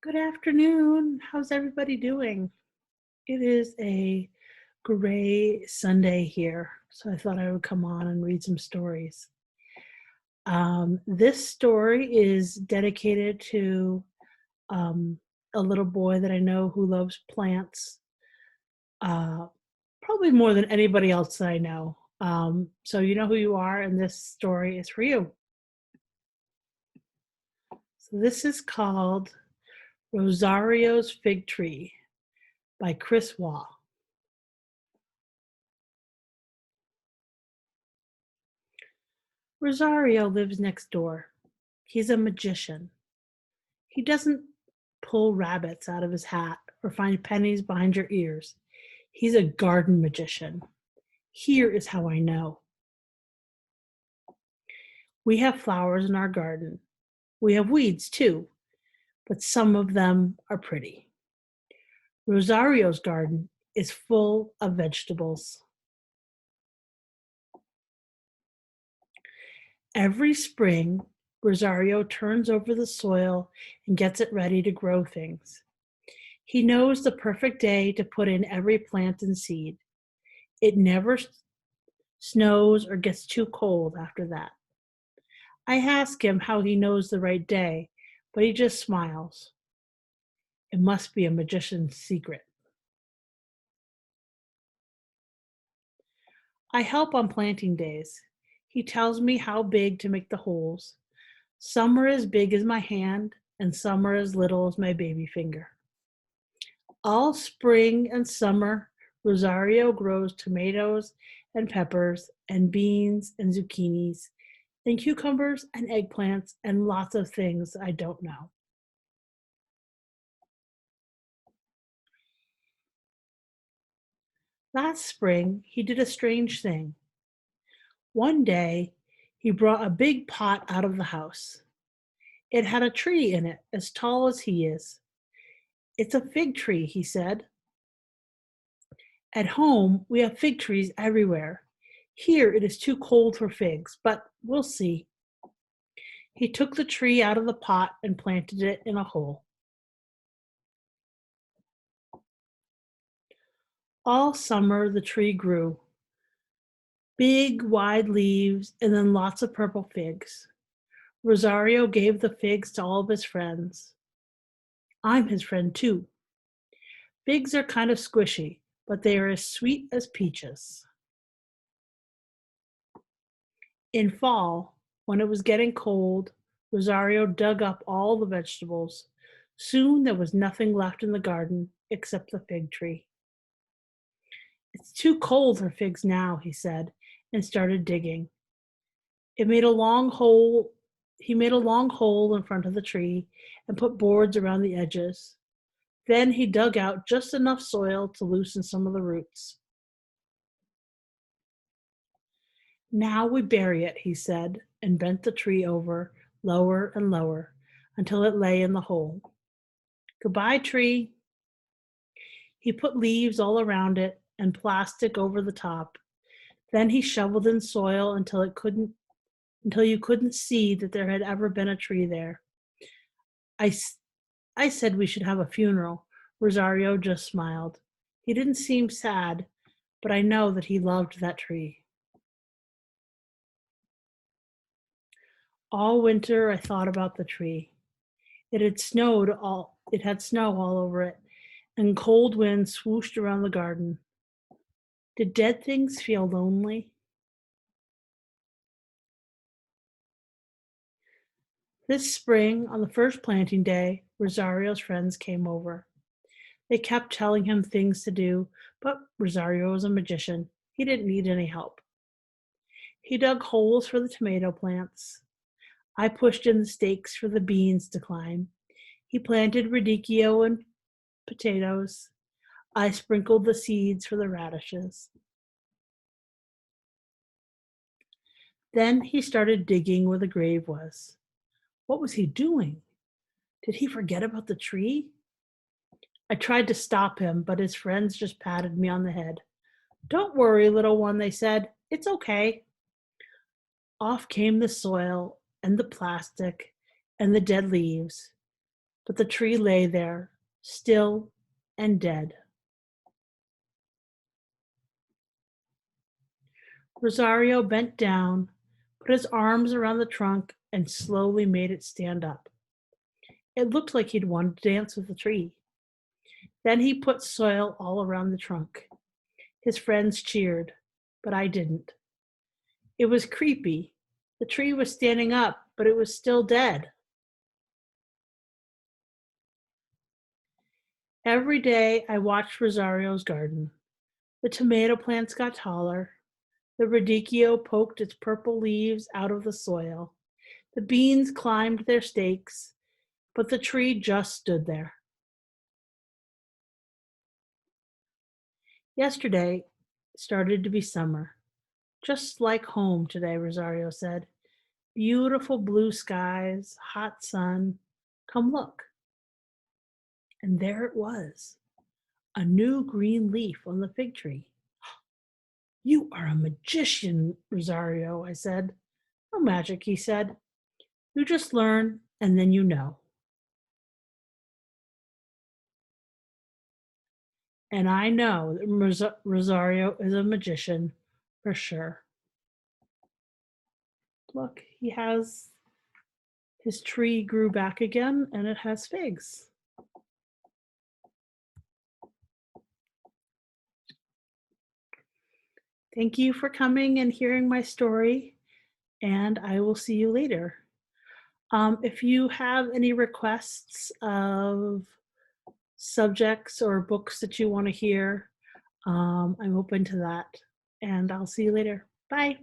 Good afternoon. How's everybody doing? It is a gray Sunday here, so I thought I would come on and read some stories. This story is dedicated to um, a little boy that I know who loves plants, uh, probably more than anybody else that I know. So you know who you are, and this story is for you. So this is called Rosario's Fig Tree by Chris Wahl. Rosario lives next door. He's a magician. He doesn't pull rabbits out of his hat or find pennies behind your ears. He's a garden magician. Here is how I know. We have flowers in our garden. We have weeds too, but some of them are pretty. Rosario's garden is full of vegetables. Every spring, Rosario turns over the soil and gets it ready to grow things. He knows the perfect day to put in every plant and seed. It never snows or gets too cold after that. I ask him how he knows the right day, but he just smiles. It must be a magician's secret. I help on planting days. He tells me how big to make the holes. Some are as big as my hand, and some are as little as my baby finger. All spring and summer, Rosario grows tomatoes and peppers and beans and zucchinis and cucumbers and eggplants and lots of things I don't know. Last spring, he did a strange thing. One day, he brought a big pot out of the house. It had a tree in it as tall as he is. It's a fig tree, he said. At home, we have fig trees everywhere. Here, it is too cold for figs, but we'll see. He took the tree out of the pot and planted it in a hole. All summer, the tree grew. Big, wide leaves, and then lots of purple figs. Rosario gave the figs to all of his friends. I'm his friend too. Figs are kind of squishy, but they are as sweet as peaches. In fall, when it was getting cold, Rosario dug up all the vegetables. Soon there was nothing left in the garden except the fig tree. It's too cold for figs now, he said, and started digging. It made a long hole. He made a long hole in front of the tree and put boards around the edges. Then he dug out just enough soil to loosen some of the roots. Now we bury it, he said, and bent the tree over, lower and lower, until it lay in the hole. Goodbye, tree. He put leaves all around it and plastic over the top. Then he shoveled in soil until you couldn't see that there had ever been a tree there. I, I said we should have a funeral. Rosario just smiled. He didn't seem sad, but I know that he loved that tree. All winter I thought about the tree. It had snow all over it, and cold winds swooshed around the garden. Did dead things feel lonely? This spring, on the first planting day, Rosario's friends came over. They kept telling him things to do, but Rosario was a magician. He didn't need any help. He dug holes for the tomato plants. I pushed in the stakes for the beans to climb. He planted radicchio and potatoes. I sprinkled the seeds for the radishes. Then he started digging where the grave was. What was he doing? Did he forget about the tree? I tried to stop him, but his friends just patted me on the head. Don't worry, little one, they said. It's okay. Off came the soil and the plastic and the dead leaves. but the tree lay there, still and dead. Rosario bent down, put his arms around the trunk, and slowly made it stand up. It looked like he'd wanted to dance with the tree. Then he put soil all around the trunk. His friends cheered, but I didn't. It was creepy. The tree was standing up, but it was still dead. Every day I watched Rosario's garden. The tomato plants got taller. The radicchio poked its purple leaves out of the soil. The beans climbed their stakes, but the tree just stood there. Yesterday started to be summer. Just like home today, Rosario said. Beautiful blue skies, hot sun. Come look. And there it was, a new green leaf on the fig tree. You are a magician, Rosario, I said. No magic, he said. You just learn and then you know. And I know that Rosario is a magician for sure. Look, his tree grew back again and it has figs. Thank you for coming and hearing my story, and I will see you later. If you have any requests of subjects or books that you want to hear, I'm open to that. And I'll see you later. Bye.